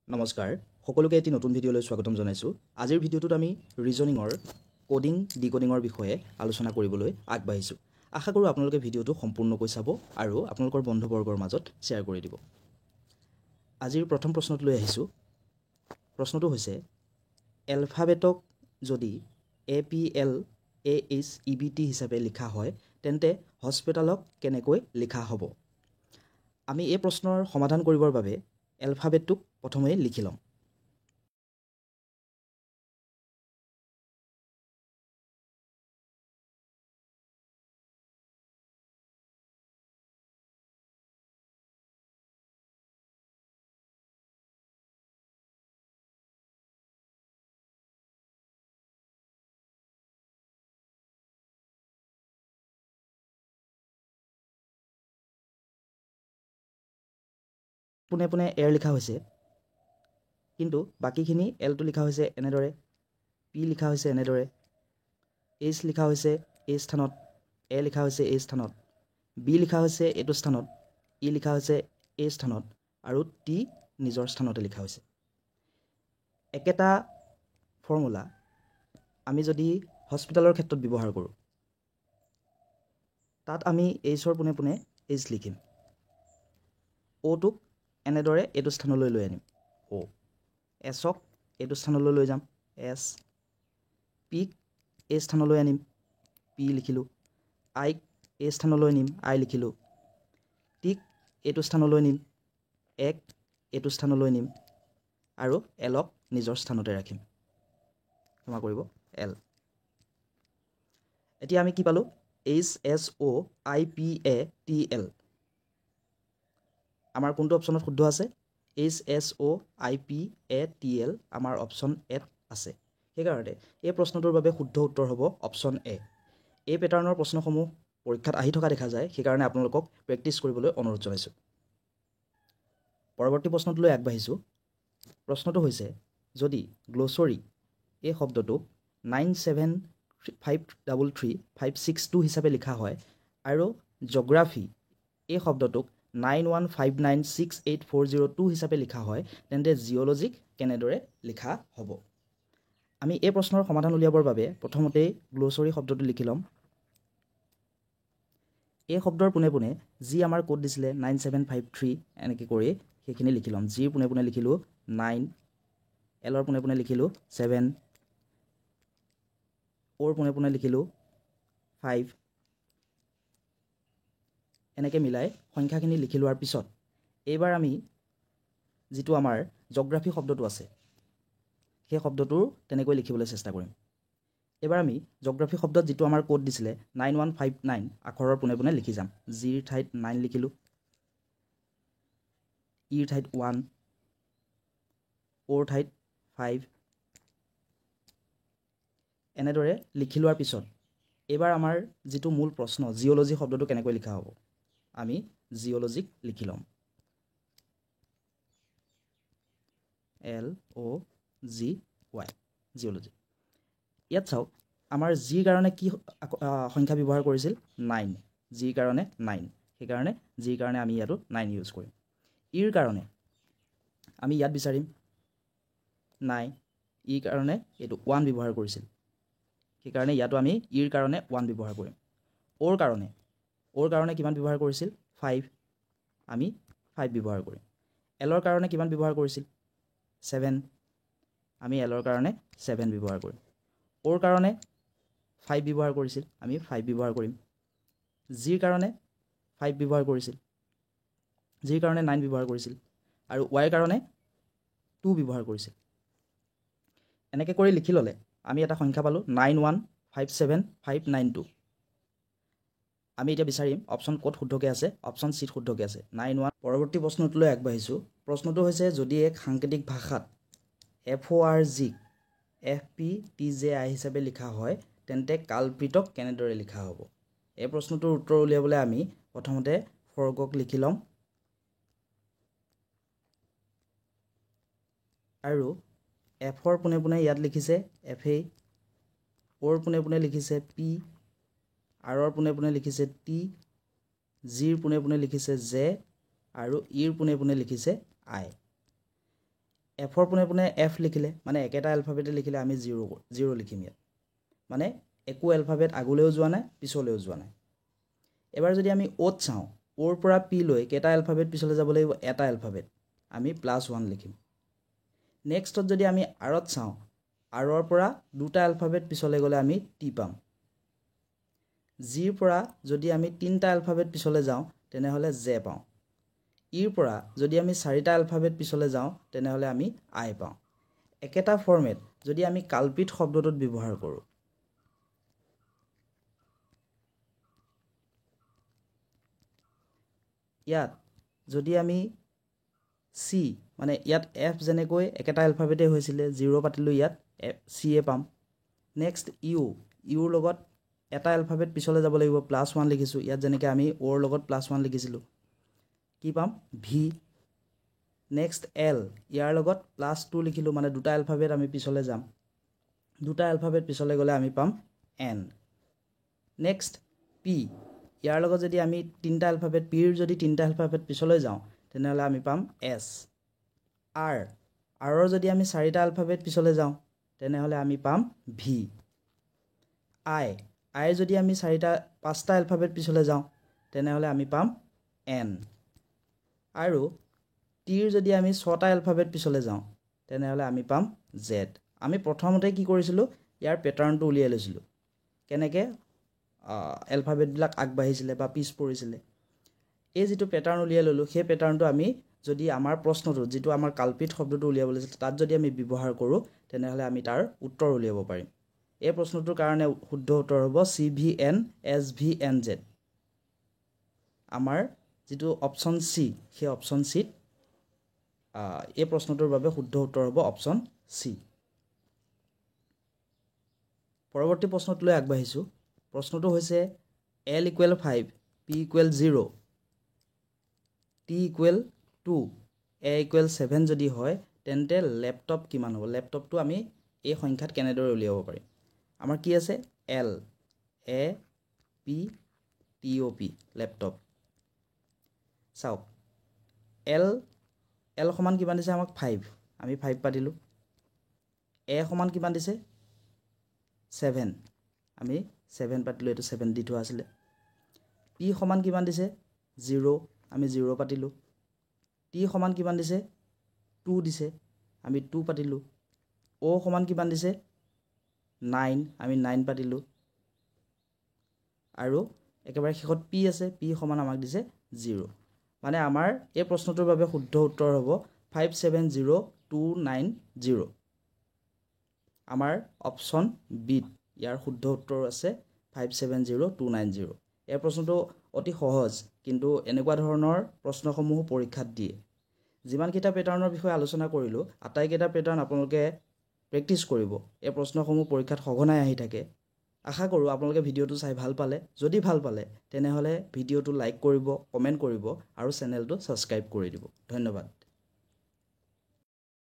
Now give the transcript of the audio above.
নমস্কাৰ সকলোকে এটি নতুন ভিডিঅ'লৈ স্বাগতম জনাইছোঁ। আজিৰ ভিডিঅ'টোত আমি ৰিজনিঙৰ কোডিং ডিকোডিঙৰ বিষয়ে আলোচনা কৰিবলৈ আগবাঢ়িছোঁ। আশা কৰোঁ আপোনালোকে ভিডিঅ'টো সম্পূৰ্ণকৈ চাব আৰু আপোনালোকৰ বন্ধুবৰ্গৰ মাজত শ্বেয়াৰ কৰি দিব। আজিৰ প্ৰথম প্ৰশ্নটো লৈ আহিছোঁ। প্ৰশ্নটো হৈছে এলফাবেটক যদি APLAHEBT হিচাপে লিখা হয় তেন্তে হস্পিটেলক কেনেকৈ লিখা হ'ব? আমি এই প্ৰশ্নৰ সমাধান কৰিবৰ বাবে এলফাবেটটোক প্ৰথমে লিখি ল'ম। পোনে পোনে এৰ লিখা হৈছে, কিন্তু বাকীখিনি এলটো লিখা হৈছে এনেদৰে, পি লিখা হৈছে এনেদৰে, এইচ লিখা হৈছে এই স্থানত, এ লিখা হৈছে এই স্থানত, বি লিখা হৈছে এইটো স্থানত, ই লিখা হৈছে এই স্থানত আৰু টি নিজৰ স্থানতে লিখা হৈছে। একেটা ফৰ্মুলা আমি যদি হস্পিটেলৰ ক্ষেত্ৰত ব্যৱহাৰ কৰোঁ, তাত আমি এইচৰ পোনে পোনে এইচ লিখিম, অ'টোক এনেদৰে এইটো স্থানলৈ লৈ আনিম, অ', এছক এইটো স্থানলৈ লৈ যাম, এছ, পিক এই স্থানলৈ আনিম, পি লিখিলোঁ, আইক এই স্থানলৈ নিম, আই লিখিলোঁ, টিক এইটো স্থানলৈ নিম, এক এইটো স্থানলৈ নিম আৰু এলক নিজৰ স্থানতে ৰাখিম, ক্ষমা কৰিব এল। এতিয়া আমি কি পালোঁ? HSOIPATL। আমাৰ কোনটো অপশ্যনত শুদ্ধ আছে? HSOIPATL আমাৰ অপশ্যন এত আছে। সেইকাৰণে এই প্ৰশ্নটোৰ বাবে শুদ্ধ উত্তৰ হ'ব অপশ্যন এ। এই পেটাৰ্ণৰ প্ৰশ্নসমূহ পৰীক্ষাত আহি থকা দেখা যায়, সেইকাৰণে আপোনালোকক প্ৰেক্টিছ কৰিবলৈ অনুৰোধ জনাইছোঁ। পৰৱৰ্তী প্ৰশ্নটোলৈ আগবাঢ়িছোঁ। প্ৰশ্নটো হৈছে যদি গ্লছৰী এই শব্দটোক 97533562 হিচাপে লিখা হয় আৰু জগ্ৰাফী এই শব্দটোক 91596840 হিচাপে লিখা হয় তেন্তে জিঅ'লজিক কেনেদৰে লিখা হ'ব? আমি এই প্ৰশ্নৰ সমাধান উলিয়াবৰ বাবে প্ৰথমতেই গ্লছৰী শব্দটো লিখি ল'ম। এই শব্দৰ পোনে পোনে যি আমাৰ কোড দিছিলে 9753 এনেকৈ কৰি সেইখিনি লিখি ল'ম। জিৰ পোনে পোনে লিখিলোঁ 9, এলৰ পোনে পোনে লিখিলোঁ 7, অ'ৰ পোনে পোনে লিখিলোঁ 5, এনেকৈ মিলাই সংখ্যাখিনি লিখি লোৱাৰ পিছত এইবাৰ আমি যিটো আমাৰ জগ্ৰাফী শব্দটো আছে সেই শব্দটো তেনেকৈ লিখিবলৈ চেষ্টা কৰিম। এইবাৰ আমি জগ্ৰাফী শব্দত যিটো আমাৰ কোড দিছিলে 9159 আখৰৰ পোনে পোনে লিখি যাম। জিৰ ঠাইত 9 লিখিলোঁ, ইৰ ঠাইত 1, অ'ৰ ঠাইত 5, এনেদৰে লিখি লোৱাৰ পিছত এইবাৰ আমাৰ যিটো মূল প্ৰশ্ন জিঅ'লজি শব্দটো কেনেকৈ লিখা হ'ব, আমি জিঅ'লজিক লিখি ল'ম। LOGY geology. ইয়াত চাওক আমাৰ জিৰ কাৰণে কি সংখ্যা ব্যৱহাৰ কৰিছিল? 9, জিৰ কাৰণে 9, সেইকাৰণে জিৰ কাৰণে আমি ইয়াতো 9 ইউজ কৰিম। ইৰ কাৰণে আমি ইয়াত বিচাৰিম 9, ইৰ কাৰণে এইটো 1 ব্যৱহাৰ কৰিছিল, সেইকাৰণে ইয়াতো আমি ইৰ কাৰণে 1 ব্যৱহাৰ কৰিম। অ'ৰ কাৰণে কিমান ব্যৱহাৰ কৰিছিল? 5, আমি 5 ব্যৱহাৰ কৰিম। এলৰ কাৰণে কিমান ব্যৱহাৰ কৰিছিল? 7, আমি এলৰ কাৰণে 7 ব্যৱহাৰ কৰিম। অ'ৰ কাৰণে 5 ব্যৱহাৰ কৰিছিল, আমি 5 ব্যৱহাৰ কৰিম। জিৰ কাৰণে 5 ব্যৱহাৰ কৰিছিল, জিৰ কাৰণে 9 ব্যৱহাৰ কৰিছিল আৰু ৱাইৰ কাৰণে 2 ব্যৱহাৰ কৰিছিল। এনেকৈ কৰি লিখি ল'লে আমি এটা সংখ্যা পালোঁ 9157592। আমি এতিয়া বিচাৰিম অপশ্যন ক'ত শুদ্ধকৈ আছে, অপশ্যন চিত শুদ্ধকৈ আছে 91। পৰৱৰ্তী প্ৰশ্নটোলৈ আগবাঢ়িছোঁ। প্ৰশ্নটো হৈছে যদি এক সাংকেতিক ভাষাত FORG FPTJI হিচাপে লিখা হয় তেন্তে কালপ্ৰিটক কেনেদৰে লিখা হ'ব? এই প্ৰশ্নটোৰ উত্তৰ উলিয়াবলৈ আমি প্ৰথমতে ফৰ্গক লিখি ল'ম আৰু এফৰ পোনে পোনে ইয়াত লিখিছে FA, অ'ৰ পোনে পোনে লিখিছে P, আৰৰ পোনে পোনে লিখিছে T, জিৰ পোনে পোনে লিখিছে J আৰু ইৰ পোনে পোনে লিখিছে I। এফৰ পোনে পোনে এফ লিখিলে মানে একেটা এলফাবেটে লিখিলে আমি 0 লিখিম ইয়াত মানে একো এলফাবেট আগলৈও যোৱা নাই পিছলৈও যোৱা নাই এবাৰ যদি আমি ওত চাওঁ ওৰ পৰা পি লৈ কেটা এলফাবেট পিছলৈ যাব লাগিব এটা এলফাবেট আমি +1 লিখিম নেক্সটত যদি আমি আৰত চাওঁ আৰৰ পৰা দুটা এলফাবেট পিছলৈ গ'লে আমি টি পাম জিৰ পৰা যদি আমি তিনটা এলফাবেট পিছলৈ যাওঁ তেনেহলে জে পাওঁ ইৰ পৰা যদি আমি চাৰিটা এলফাবেট পিছলৈ যাওঁ তেনেহলে আমি আই পাওঁ একেটা ফৰমেট যদি আমি কালপিত শব্দটোত ব্যৱহাৰ কৰোঁ ইয়াত যদি আমি সি মানে ইয়াত এফ যেনেকৈ একেটা এলফাবেটে হৈছিলে 0 পাতিলো ইয়াত সি এ পাম নেক্সট ইউৰ লগত এটা এলফাবেট পিছলৈ যাব লাগিব +1 লিখিছো ইয়াত যেনেকৈ আমি ওৰ লগত +1 লিখিছিলো কি পাম ভি নেক্সট এল ইয়াৰ লগত +2 লিখিলো মানে দুটা এলফাবেট আমি পিছলৈ যাম দুটা এলফাবেট পিছলৈ গ'লে আমি পাম এন নেক্সট পি ইয়াৰ লগত যদি আমি তিনটা এলফাবেট পিৰ যদি তিনটা এলফাবেট পিছলৈ যাওঁ তেনেহলে আমি পাম এস আৰৰ যদি আমি চাৰিটা এলফাবেট পিছলৈ যাওঁ তেনেহলে আমি পাম ভি আই যদি আমি পাঁচটা এলফাবেট পিছলৈ যাওঁ তেনেহলে আমি পাম এন আৰু টিৰ যদি আমি 6টা এলফাবেট পিছলৈ যাওঁ তেনেহলে আমি পাম জেড আমি প্ৰথমতে কি কৰিছিলো ইয়াৰ প্যাটাৰ্নটো উলিয়াই লৈছিলো কেনেকৈ এলফাবেট বিলাক আগবাঢ়িছিলে বা পিছ পৰিছিলে এই যেটো প্যাটাৰ্ন উলিয়াই ললো সেই প্যাটাৰ্নটো আমি যদি আমাৰ প্ৰশ্নটো যেটো আমাৰ কালপিত শব্দটো উলিয়াবলৈ আছে তাত যদি আমি ব্যৱহাৰ কৰো তেনেহলে আমি তাৰ উত্তৰ উলিয়াব পাৰিম এই প্ৰশ্নটোৰ কাৰণে শুদ্ধ উত্তৰ হ'ব CVN SVNZ আমাৰ যেটো অপচন সি সেই অপচন সিত এই প্ৰশ্নটোৰ বাবে শুদ্ধ উত্তৰ হ'ব অপচন সি পৰৱৰ্তী প্ৰশ্নটোলৈ আগবাঢ়িছো প্ৰশ্নটো হৈছে L = 5 P = 0 T = 2 A = 7 যদি হয় তেন্তে ল্যাপটপ কিমান হ'ব ল্যাপটপটো আমি এই সংখ্যাত কেনেদৰে উলিয়াব পাৰিম আমাৰ কি আছে L A P T O P laptop চাওক L সমান কিমান দিছে আমাক 5 আমি 5 পাতিলো A সমান কিমান দিছে 7 আমি 7 পাতিলো এটো 7 দি থোৱা আছিল P সমান কিমান দিছে 0 আমি 0 পাতিলো T সমান কিমান দিছে 2 দিছে আমি 2 পাতিলো O সমান কিমান দিছে 9 আমি 9 পাতিলো আৰু একেবাৰে শেষত P আছে P সমান আমাক দিছে 0 মানে আমাৰ এই প্ৰশ্নটোৰ বাবে শুদ্ধ উত্তৰ হ'ব 570290 আমাৰ অপচন বি ইয়াৰ শুদ্ধ উত্তৰ আছে 570290 এই প্ৰশ্নটো অতি সহজ কিন্তু এনেকুৱা ধৰণৰ প্ৰশ্নসমূহ পৰীক্ষাত দিয়ে যিমান কিটা প্যাটাৰ্নৰ বিষয়ে আলোচনা কৰিলো আটাইকেইটা প্যাটাৰ্ন আপোনালোকে প্ৰেক্টিছ কৰিব এই প্ৰশ্নসমূহ পৰীক্ষাত সঘনাই আহি থাকে আশা কৰো আপোনালোকে ভিডিওটো চাই ভাল পালে যদি ভাল পালে তেনেহলে ভিডিওটো লাইক কৰিব কমেন্ট কৰিব আৰু চেনেলটো সাবস্ক্ৰাইব কৰি দিব ধন্যবাদ